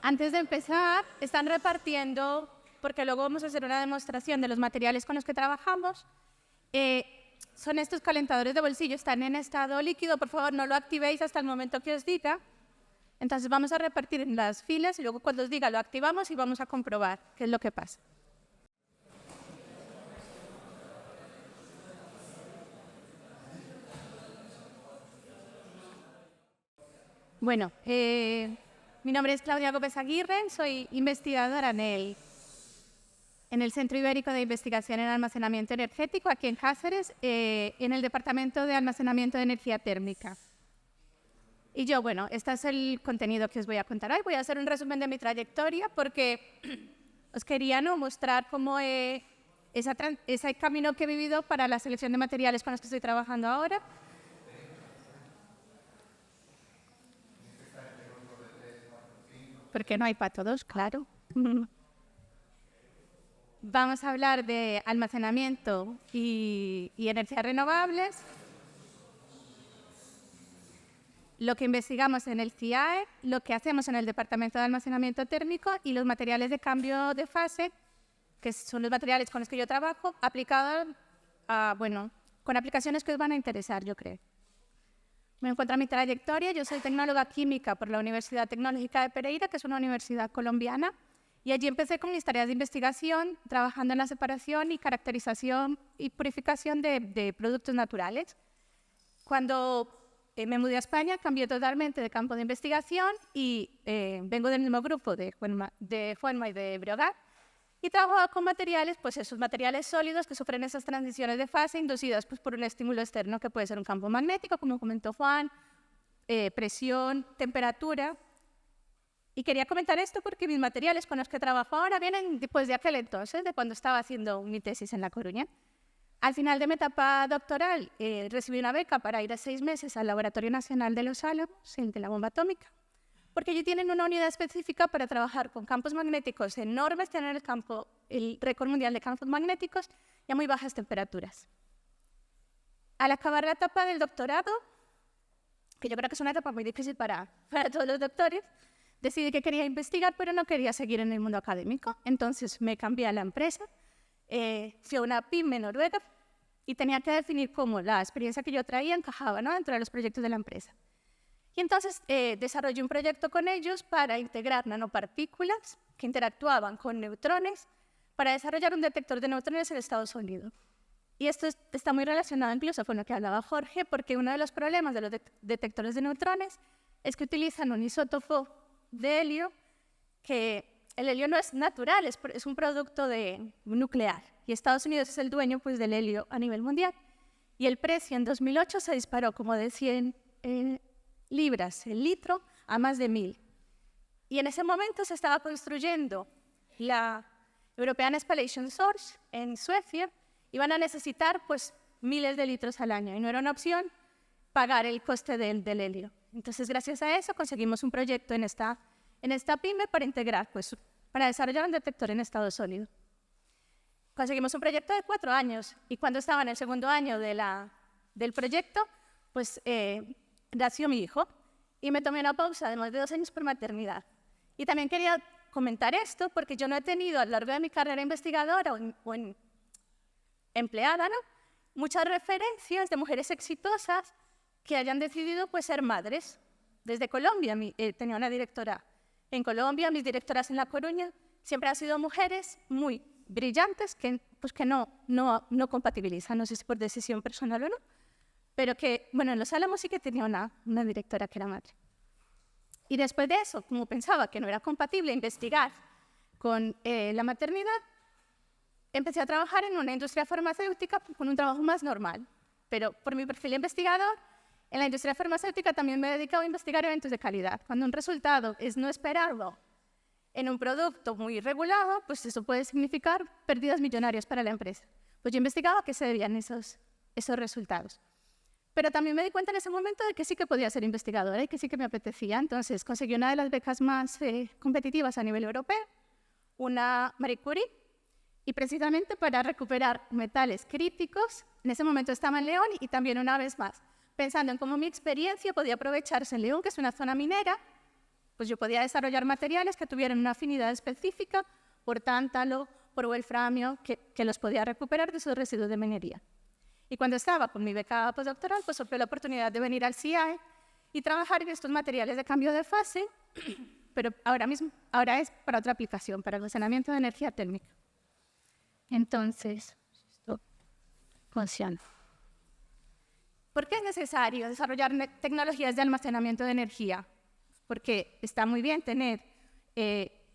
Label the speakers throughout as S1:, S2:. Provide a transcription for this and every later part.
S1: Antes de empezar, están repartiendo, porque luego vamos a hacer una demostración de los materiales con los que trabajamos. Son estos calentadores de bolsillo, están en estado líquido. Por favor, no lo activéis hasta el momento que os diga. Entonces vamos a repartir en las filas y luego cuando os diga lo activamos y vamos a comprobar qué es lo que pasa. Bueno, mi nombre es Claudia Gómez Aguirre, soy investigadora en el Centro Ibérico de Investigación en Almacenamiento Energético, aquí en Cáceres, en el Departamento de Almacenamiento de Energía Térmica. Y yo, bueno, este es el contenido que os voy a contar hoy. Voy a hacer un resumen de mi trayectoria porque os quería mostrar cómo ese camino que he vivido para la selección de materiales con los que estoy trabajando ahora. Porque no hay para todos, claro. Vamos a hablar de almacenamiento y energías renovables, lo que investigamos en el CIAE, lo que hacemos en el Departamento de Almacenamiento Térmico y los materiales de cambio de fase, que son los materiales con los que yo trabajo, aplicados con aplicaciones que os van a interesar, yo creo. Me encuentro en mi trayectoria, yo soy tecnóloga química por la Universidad Tecnológica de Pereira, que es una universidad colombiana, y allí empecé con mis tareas de investigación, trabajando en la separación y caracterización y purificación de productos naturales. Cuando me mudé a España, cambié totalmente de campo de investigación y vengo del mismo grupo de Juanma y de Breogán, y trabajo con materiales, pues esos materiales sólidos que sufren esas transiciones de fase inducidas pues, por un estímulo externo que puede ser un campo magnético, como comentó Juan, presión, temperatura. Y quería comentar esto porque mis materiales con los que trabajo ahora vienen pues, de aquel entonces, de cuando estaba haciendo mi tesis en La Coruña. Al final de mi etapa doctoral recibí una beca para ir a 6 meses al Laboratorio Nacional de Los Álamos, el de la bomba atómica, porque allí tienen una unidad específica para trabajar con campos magnéticos enormes, tener el récord mundial de campos magnéticos y a muy bajas temperaturas. Al acabar la etapa del doctorado, que yo creo que es una etapa muy difícil para todos los doctores, decidí que quería investigar, pero no quería seguir en el mundo académico. Entonces me cambié a la empresa, fui a una pyme noruega y tenía que definir cómo la experiencia que yo traía encajaba, ¿no?, dentro de los proyectos de la empresa. Y entonces desarrollé un proyecto con ellos para integrar nanopartículas que interactuaban con neutrones para desarrollar un detector de neutrones en estado sólido. Y esto está muy relacionado incluso con lo que hablaba Jorge, porque uno de los problemas de los detectores de neutrones es que utilizan un isótopo de helio, que el helio no es natural, es un producto nuclear. Y Estados Unidos es el dueño pues, del helio a nivel mundial. Y el precio en 2008 se disparó como de 100 libras el litro a más de 1000. Y en ese momento se estaba construyendo la European Spallation Source en Suecia y van a necesitar pues, miles de litros al año y no era una opción pagar el coste del helio. Entonces, gracias a eso conseguimos un proyecto en esta pyme para integrar, pues, para desarrollar un detector en estado sólido. Conseguimos un proyecto de 4 años y cuando estaba en el segundo año del proyecto, pues nació mi hijo y me tomé una pausa de más de 2 años por maternidad. Y también quería comentar esto porque yo no he tenido a lo largo de mi carrera investigadora o empleada, ¿no?, muchas referencias de mujeres exitosas que hayan decidido pues, ser madres. Desde Colombia, tenía una directora en Colombia, mis directoras en La Coruña, siempre han sido mujeres muy brillantes que no compatibilizan, no sé si por decisión personal o no, pero que, bueno, en Los Álamos sí que tenía una directora que era madre. Y después de eso, como pensaba que no era compatible investigar con la maternidad, empecé a trabajar en una industria farmacéutica con un trabajo más normal. Pero por mi perfil de investigador, en la industria farmacéutica también me he dedicado a investigar eventos de calidad. Cuando un resultado es no esperarlo en un producto muy regulado, pues eso puede significar pérdidas millonarias para la empresa. Pues yo investigaba a qué se debían esos resultados. Pero también me di cuenta en ese momento de que sí que podía ser investigadora y que sí que me apetecía. Entonces conseguí una de las becas más competitivas a nivel europeo, una Marie Curie, y precisamente para recuperar metales críticos. En ese momento estaba en León y también una vez más, pensando en cómo mi experiencia podía aprovecharse en León, que es una zona minera, pues yo podía desarrollar materiales que tuvieran una afinidad específica por tántalo, por wolframio, que los podía recuperar de esos residuos de minería. Y cuando estaba con mi beca postdoctoral, pues surgió la oportunidad de venir al CIAE y trabajar en estos materiales de cambio de fase, pero ahora es para otra aplicación, para el almacenamiento de energía térmica. Entonces, esto funciona. ¿Por qué es necesario desarrollar tecnologías de almacenamiento de energía? Porque está muy bien tener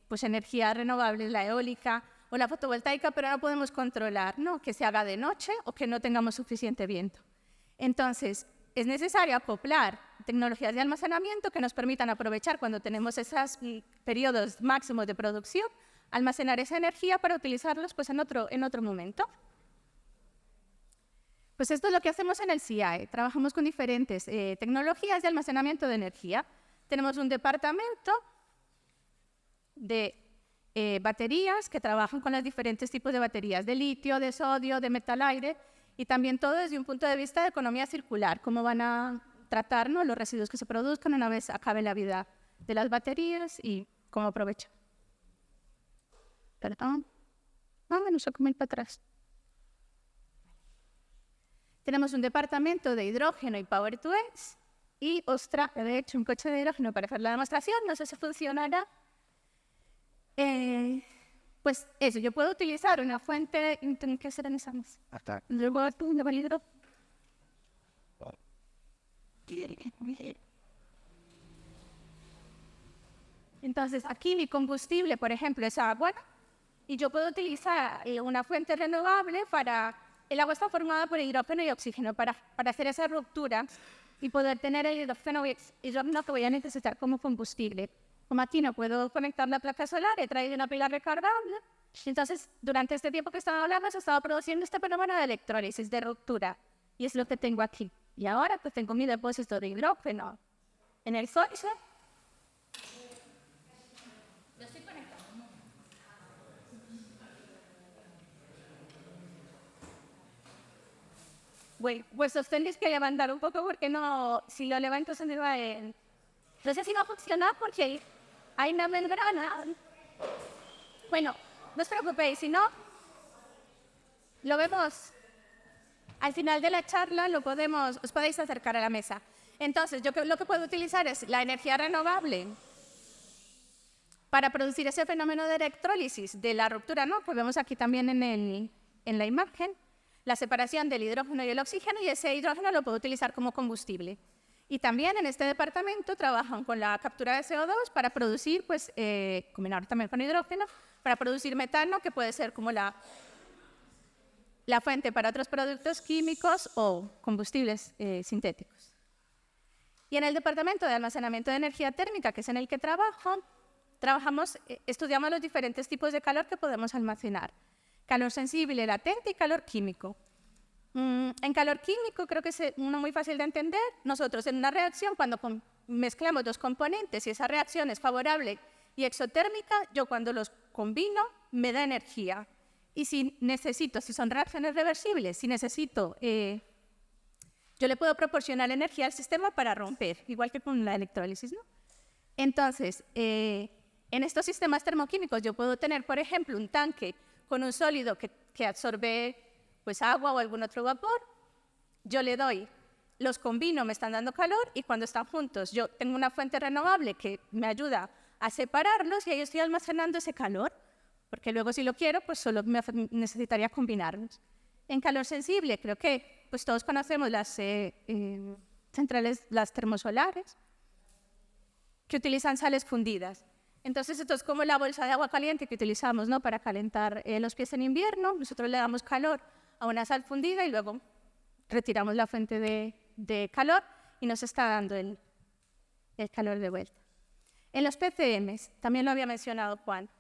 S1: pues energía renovable, la eólica o la fotovoltaica, pero no podemos controlar, ¿no?, que se haga de noche o que no tengamos suficiente viento. Entonces, es necesario acoplar tecnologías de almacenamiento que nos permitan aprovechar cuando tenemos esos periodos máximos de producción, almacenar esa energía para utilizarlos pues, en otro momento. Pues esto es lo que hacemos en el CIAE. Trabajamos con diferentes tecnologías de almacenamiento de energía. Tenemos un departamento de baterías que trabajan con los diferentes tipos de baterías, de litio, de sodio, de metal aire, y también todo desde un punto de vista de economía circular, cómo van a tratar, ¿no?, los residuos que se produzcan una vez acabe la vida de las baterías y cómo aprovechar. Perdón. Vámonos a comer para atrás. Tenemos un departamento de hidrógeno y Power to X y, ostras, he hecho un coche de hidrógeno para hacer la demostración, no sé si funcionará. Pues eso, yo puedo utilizar una fuente, tengo que hacer en esa mesa. Luego de validro. Entonces, aquí mi combustible, por ejemplo, es agua, y yo puedo utilizar una fuente renovable para... El agua está formada por hidrógeno y oxígeno para hacer esa ruptura y poder tener el hidrógeno y hidrógeno que voy a necesitar como combustible. Como aquí no puedo conectar la placa solar, he traído una pila recargable. Entonces, durante este tiempo que estaba hablando, se estaba produciendo este fenómeno de electrólisis, de ruptura. Y es lo que tengo aquí. Y ahora pues tengo mi depósito de hidrógeno en el coche. Lo estoy conectando. Bueno, pues os tenéis que levantar un poco porque no, si lo levanto se me va el... No sé si va a funcionar porque hay una membrana. Bueno, no os preocupéis, si no, lo vemos al final de la charla, os podéis acercar a la mesa. Entonces, yo lo que puedo utilizar es la energía renovable para producir ese fenómeno de electrólisis, de la ruptura, ¿no?, que vemos aquí también en la imagen, la separación del hidrógeno y el oxígeno, y ese hidrógeno lo puedo utilizar como combustible. Y también en este departamento trabajan con la captura de CO2 para producir, pues, combinado también con hidrógeno, para producir metano, que puede ser como la fuente para otros productos químicos o combustibles sintéticos. Y en el departamento de almacenamiento de energía térmica, que es en el que estudiamos los diferentes tipos de calor que podemos almacenar. Calor sensible, latente y calor químico. En calor químico creo que es uno muy fácil de entender. Nosotros en una reacción, cuando mezclamos dos componentes y esa reacción es favorable y exotérmica, yo cuando los combino me da energía. Y si son reacciones reversibles, yo le puedo proporcionar energía al sistema para romper, igual que con la electrólisis, ¿no? Entonces, en estos sistemas termoquímicos yo puedo tener, por ejemplo, un tanque con un sólido que absorbe pues, agua o algún otro vapor. Yo le doy, los combino, me están dando calor, y cuando están juntos yo tengo una fuente renovable que me ayuda a separarlos y ahí estoy almacenando ese calor, porque luego si lo quiero, pues solo necesitaría combinarlos. En calor sensible, creo que pues, todos conocemos las centrales, las termosolares, que utilizan sales fundidas. Entonces, esto es como la bolsa de agua caliente que utilizamos, ¿no?, para calentar los pies en invierno. Nosotros le damos calor a una sal fundida y luego retiramos la fuente de calor y nos está dando el calor de vuelta. En los PCMs, también lo había mencionado Juan,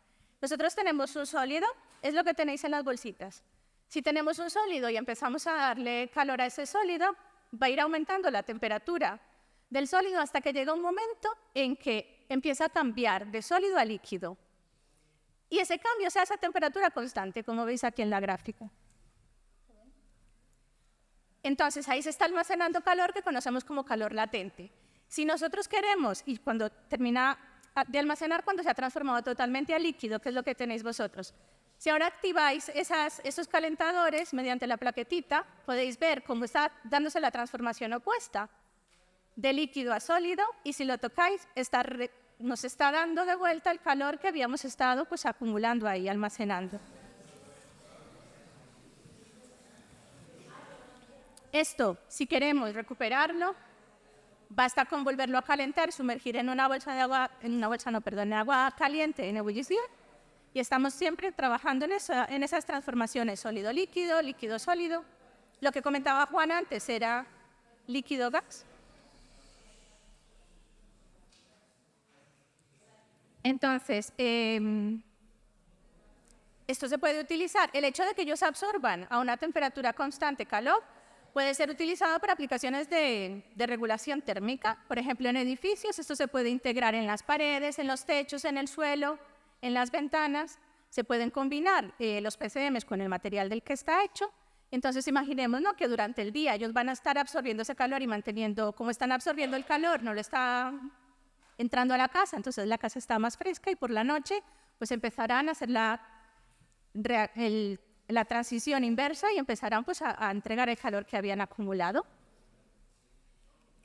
S1: nosotros tenemos un sólido, es lo que tenéis en las bolsitas. Si tenemos un sólido y empezamos a darle calor a ese sólido, va a ir aumentando la temperatura del sólido hasta que llega un momento en que empieza a cambiar de sólido a líquido. Y ese cambio se hace a temperatura constante, como veis aquí en la gráfica. Entonces, ahí se está almacenando calor que conocemos como calor latente. Si nosotros queremos, y cuando termina de almacenar cuando se ha transformado totalmente a líquido, que es lo que tenéis vosotros. Si ahora activáis esos calentadores mediante la plaquetita, podéis ver cómo está dándose la transformación opuesta, de líquido a sólido, y si lo tocáis, nos está dando de vuelta el calor que habíamos estado pues, acumulando ahí, almacenando. Esto, si queremos recuperarlo, basta con volverlo a calentar, sumergir en una bolsa de agua, en agua caliente en ebullición, y estamos siempre trabajando en esas transformaciones sólido-líquido, líquido-sólido. Lo que comentaba Juan antes era líquido-gas. Entonces, esto se puede utilizar. El hecho de que ellos absorban a una temperatura constante calor puede ser utilizado para aplicaciones de regulación térmica. Por ejemplo, en edificios, esto se puede integrar en las paredes, en los techos, en el suelo, en las ventanas. Se pueden combinar los PCMs con el material del que está hecho. Entonces, imaginemos, ¿no?, que durante el día ellos van a estar absorbiendo ese calor y manteniendo, como están absorbiendo el calor, no le está entrando a la casa, entonces la casa está más fresca, y por la noche pues empezarán a hacer la transición inversa y empezarán pues, a entregar el calor que habían acumulado.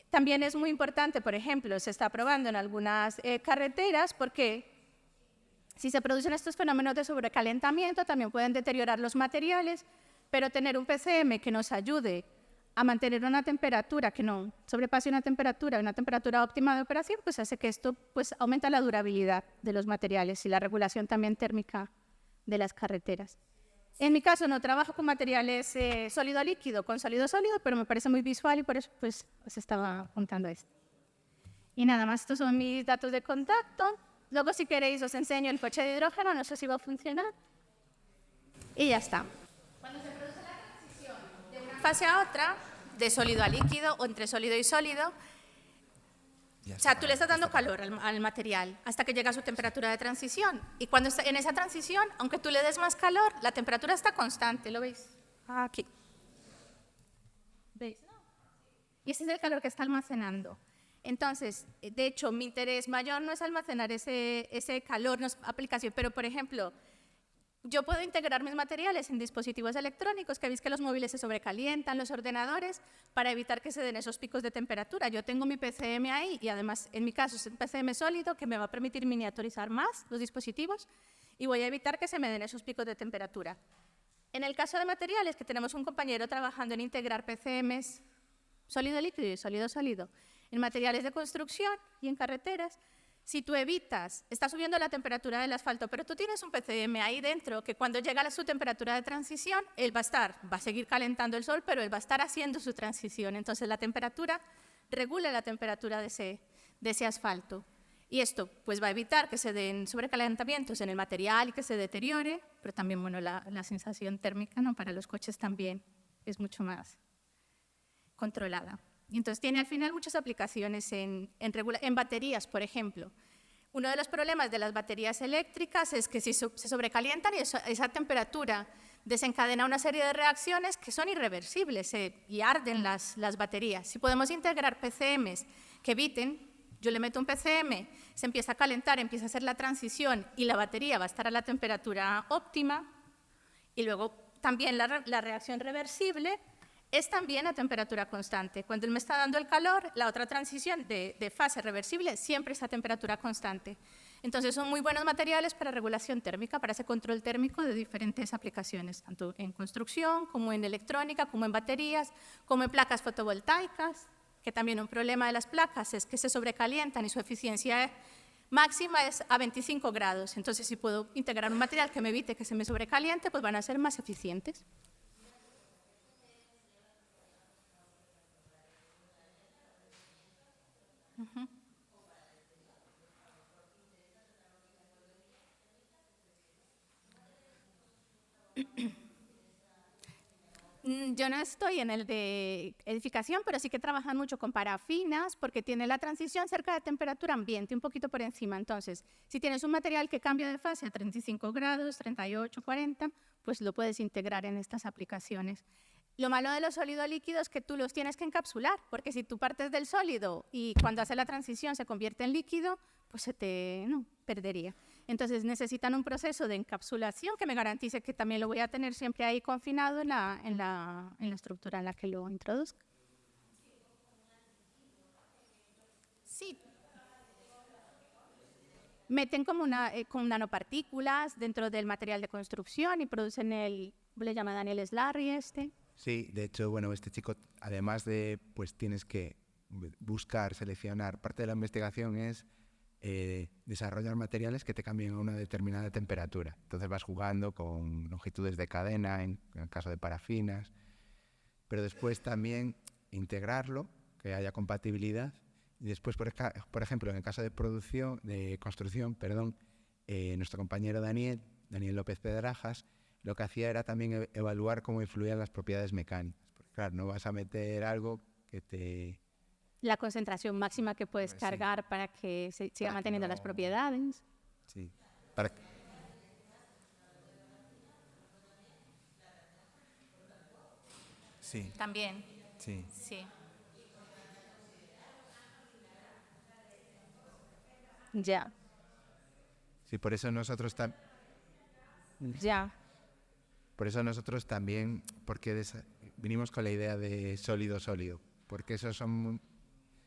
S1: También es muy importante, por ejemplo, se está probando en algunas carreteras, porque si se producen estos fenómenos de sobrecalentamiento, también pueden deteriorar los materiales, pero tener un PCM que nos ayude a mantener una temperatura que no sobrepase una temperatura óptima de operación, pues hace que esto pues, aumenta la durabilidad de los materiales y la regulación también térmica de las carreteras. En mi caso no trabajo con materiales sólido-líquido, con sólido-sólido, pero me parece muy visual y por eso pues, os estaba contando esto. Y nada más, estos son mis datos de contacto. Luego, si queréis, os enseño el coche de hidrógeno, no sé si va a funcionar. Y ya está. Cuando se produce la transición de una fase a otra, de sólido a líquido o entre sólido y sólido, o sea, tú le estás dando calor al material hasta que llega a su temperatura de transición. Y cuando está en esa transición, aunque tú le des más calor, la temperatura está constante. ¿Lo veis? Aquí. ¿Veis? Y ese es el calor que está almacenando. Entonces, de hecho, mi interés mayor no es almacenar ese calor, no es aplicación, pero, por ejemplo, yo puedo integrar mis materiales en dispositivos electrónicos, que veis que los móviles se sobrecalientan, los ordenadores, para evitar que se den esos picos de temperatura. Yo tengo mi PCM ahí y además, en mi caso, es un PCM sólido que me va a permitir miniaturizar más los dispositivos y voy a evitar que se me den esos picos de temperatura. En el caso de materiales, que tenemos un compañero trabajando en integrar PCMs sólido-líquido y sólido-sólido en materiales de construcción y en carreteras, si tú evitas, está subiendo la temperatura del asfalto, pero tú tienes un PCM ahí dentro que cuando llega a su temperatura de transición, él va a seguir calentando el sol, pero él va a estar haciendo su transición. Entonces la temperatura regula la temperatura de ese asfalto. Y esto pues, va a evitar que se den sobrecalentamientos en el material y que se deteriore, pero también bueno, la sensación térmica, ¿no?, para los coches también es mucho más controlada. Y entonces tiene al final muchas aplicaciones en baterías, por ejemplo. Uno de los problemas de las baterías eléctricas es que si se sobrecalientan y esa temperatura desencadena una serie de reacciones que son irreversibles y arden las baterías. Si podemos integrar PCMs que eviten, yo le meto un PCM, se empieza a calentar, empieza a hacer la transición y la batería va a estar a la temperatura óptima, y luego también la reacción reversible es también a temperatura constante. Cuando él me está dando el calor, la otra transición de fase reversible siempre es a temperatura constante. Entonces son muy buenos materiales para regulación térmica, para ese control térmico de diferentes aplicaciones, tanto en construcción, como en electrónica, como en baterías, como en placas fotovoltaicas, que también un problema de las placas es que se sobrecalientan y su eficiencia máxima es a 25 grados. Entonces, si puedo integrar un material que me evite que se me sobrecaliente, pues van a ser más eficientes. Yo no estoy en el de edificación, pero sí que trabajan mucho con parafinas porque tiene la transición cerca de temperatura ambiente, un poquito por encima. Entonces, si tienes un material que cambia de fase a 35 grados, 38, 40, pues lo puedes integrar en estas aplicaciones. Lo malo de los sólidos líquidos es que tú los tienes que encapsular, porque si tú partes del sólido y cuando hace la transición se convierte en líquido, pues no, perdería. Entonces necesitan un proceso de encapsulación que me garantice que también lo voy a tener siempre ahí confinado en la estructura en la que lo introduzca. Sí. Meten como con nanopartículas dentro del material de construcción y producen le llama Daniel Slarry
S2: Sí, de hecho, bueno, este chico, además de, pues tienes que buscar, seleccionar, parte de la investigación es desarrollar materiales que te cambien a una determinada temperatura. Entonces vas jugando con longitudes de cadena, en el caso de parafinas, pero después también integrarlo, que haya compatibilidad. Y después, por ejemplo, en el caso de construcción, nuestro compañero Daniel López Pedrajas, lo que hacía era también evaluar cómo influían las propiedades mecánicas. Porque claro, no vas a meter algo que te...
S1: La concentración máxima que puedes cargar para que se siga manteniendo las propiedades.
S2: Sí. Sí.
S1: También.
S2: Sí.
S1: Sí. Ya.
S2: Sí, por eso nosotros también...
S1: Ya.
S2: Por eso nosotros también, porque vinimos con la idea de sólido-sólido, porque esos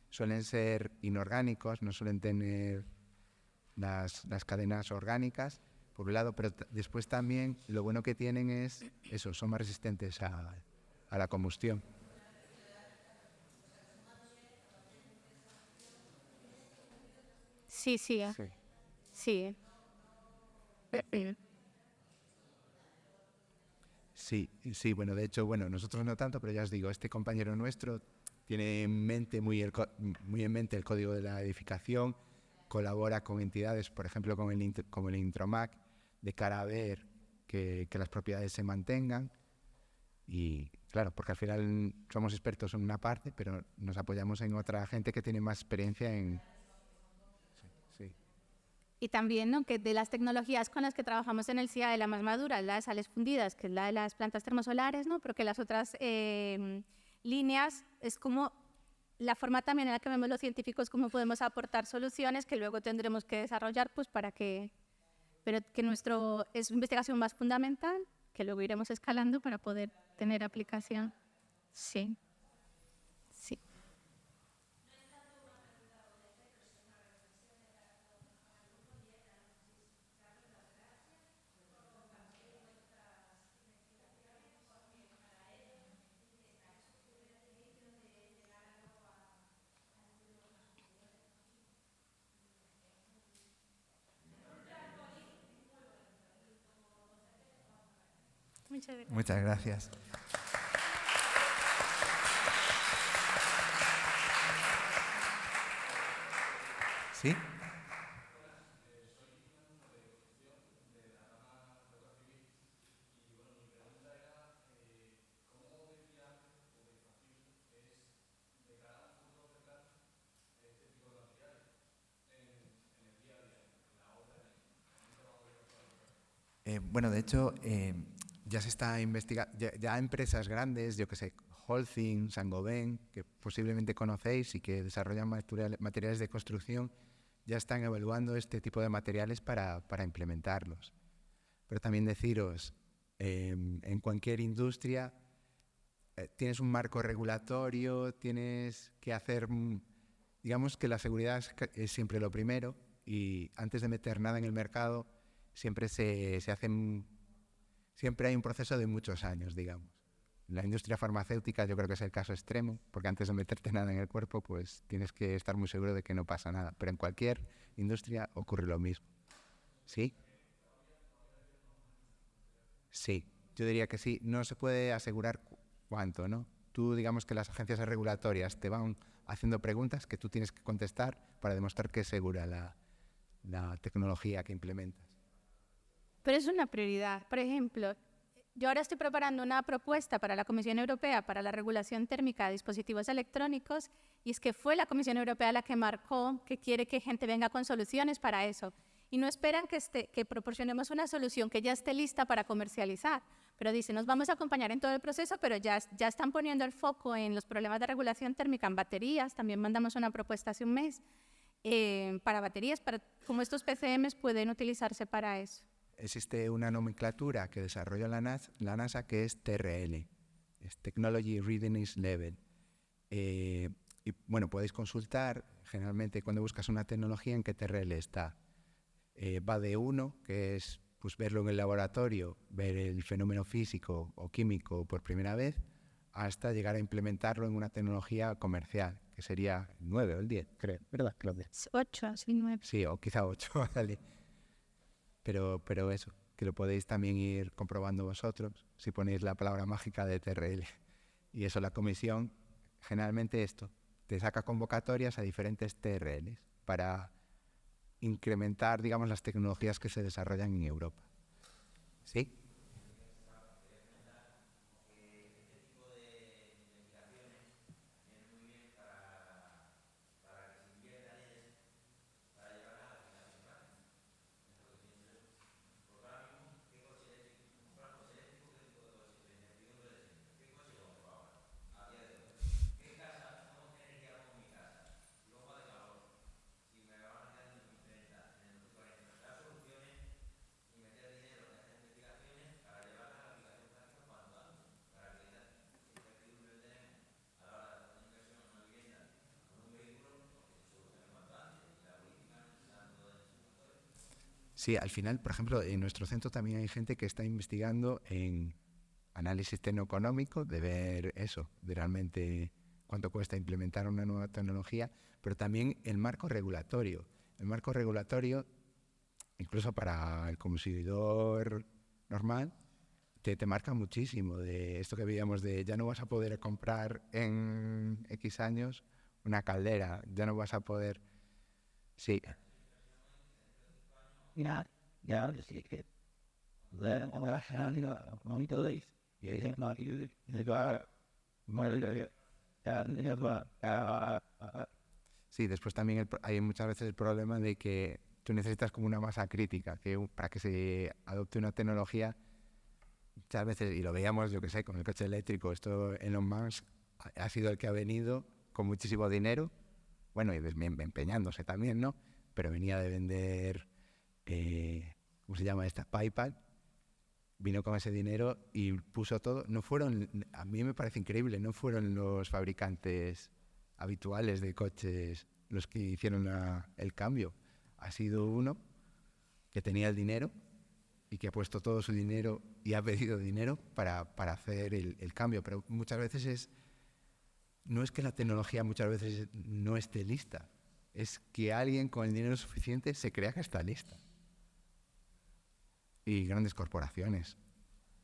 S2: suelen ser inorgánicos, no suelen tener las cadenas orgánicas, por un lado, pero después también lo bueno que tienen es eso, son más resistentes a la combustión.
S1: Sí. Sí.
S2: Sí, bueno, de hecho, nosotros no tanto, pero ya os digo, este compañero nuestro tiene en mente muy en mente el código de la edificación, colabora con entidades, por ejemplo, como el Intromac, de cara a ver que las propiedades se mantengan. Y claro, porque al final somos expertos en una parte, pero nos apoyamos en otra gente que tiene más experiencia en... Sí.
S1: Y también, ¿no?, que de las tecnologías con las que trabajamos en el CIAE, la más madura es la de sales fundidas, que es la de las plantas termosolares, ¿no? Pero que las otras líneas es como la forma también en la que vemos los científicos cómo podemos aportar soluciones que luego tendremos que desarrollar, pues para que... Pero que es investigación más fundamental, que luego iremos escalando para poder tener aplicación. Sí. Sí.
S2: Muchas gracias. ¿Sí? Bueno, de hecho, ya se está investigando, ya empresas grandes, yo que sé, Holcim, Saint-Gobain, que posiblemente conocéis y que desarrollan materiales de construcción, ya están evaluando este tipo de materiales para implementarlos. Pero también deciros, en cualquier industria tienes un marco regulatorio, tienes que hacer, digamos que la seguridad es siempre lo primero, y antes de meter nada en el mercado siempre siempre hay un proceso de muchos años, digamos. La industria farmacéutica yo creo que es el caso extremo, porque antes de meterte nada en el cuerpo, pues tienes que estar muy seguro de que no pasa nada. Pero en cualquier industria ocurre lo mismo. ¿Sí? Sí, yo diría que sí. No se puede asegurar cuánto, ¿no? Tú, digamos que las agencias regulatorias te van haciendo preguntas que tú tienes que contestar para demostrar que es segura la tecnología que implementas.
S1: Pero es una prioridad. Por ejemplo, yo ahora estoy preparando una propuesta para la Comisión Europea para la regulación térmica de dispositivos electrónicos, y es que fue la Comisión Europea la que marcó que quiere que gente venga con soluciones para eso. Y no esperan que proporcionemos una solución que ya esté lista para comercializar, pero dicen, nos vamos a acompañar en todo el proceso, pero ya están poniendo el foco en los problemas de regulación térmica en baterías. También mandamos una propuesta hace un mes. para baterías, como estos PCMs pueden utilizarse para eso.
S2: Existe una nomenclatura que desarrolla la NASA que es TRL, es Technology Readiness Level. Y bueno, podéis consultar generalmente cuando buscas una tecnología en qué TRL está. Va de 1, que es pues, verlo en el laboratorio, ver el fenómeno físico o químico por primera vez, hasta llegar a implementarlo en una tecnología comercial, que sería el 9 o el 10, creo, ¿verdad, Claudia?
S1: 8, sí, 9.
S2: Sí, o quizá 8, vale. Pero eso, que lo podéis también ir comprobando vosotros, si ponéis la palabra mágica de TRL. Y eso, la comisión, generalmente esto, te saca convocatorias a diferentes TRLs para incrementar, digamos, las tecnologías que se desarrollan en Europa. ¿Sí? Sí, al final, por ejemplo, en nuestro centro también hay gente que está investigando en análisis tecnoeconómico, de ver eso, de realmente cuánto cuesta implementar una nueva tecnología, pero también el marco regulatorio. El marco regulatorio, incluso para el consumidor normal, te marca muchísimo de esto que veíamos de ya no vas a poder comprar en X años una caldera, ya no vas a poder... Sí. Sí, después también hay muchas veces el problema de que tú necesitas como una masa crítica, que para que se adopte una tecnología, muchas veces, y lo veíamos, yo que sé, con el coche eléctrico, esto Elon Musk ha sido el que ha venido con muchísimo dinero, bueno, y empeñándose también, ¿no? Pero venía de vender, ¿cómo se llama esta? PayPal, vino con ese dinero y puso todo. No fueron, a mí me parece increíble, no fueron los fabricantes habituales de coches los que hicieron el cambio. Ha sido uno que tenía el dinero y que ha puesto todo su dinero y ha pedido dinero para hacer el cambio. Pero muchas veces no es que la tecnología muchas veces no esté lista, es que alguien con el dinero suficiente se crea que está lista. Y grandes corporaciones,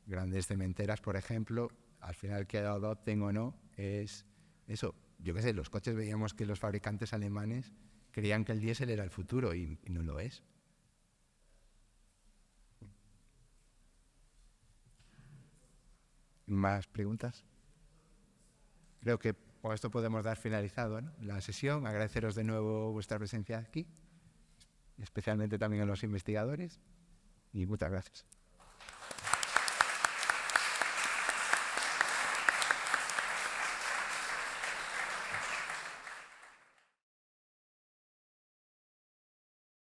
S2: grandes cementeras, por ejemplo, al final que adopten o no, es eso. Yo qué sé, los coches veíamos que los fabricantes alemanes creían que el diésel era el futuro y no lo es. ¿Más preguntas? Creo que con esto podemos dar finalizado, ¿no?, la sesión. Agradeceros de nuevo vuestra presencia aquí, especialmente también a los investigadores, y muchas gracias.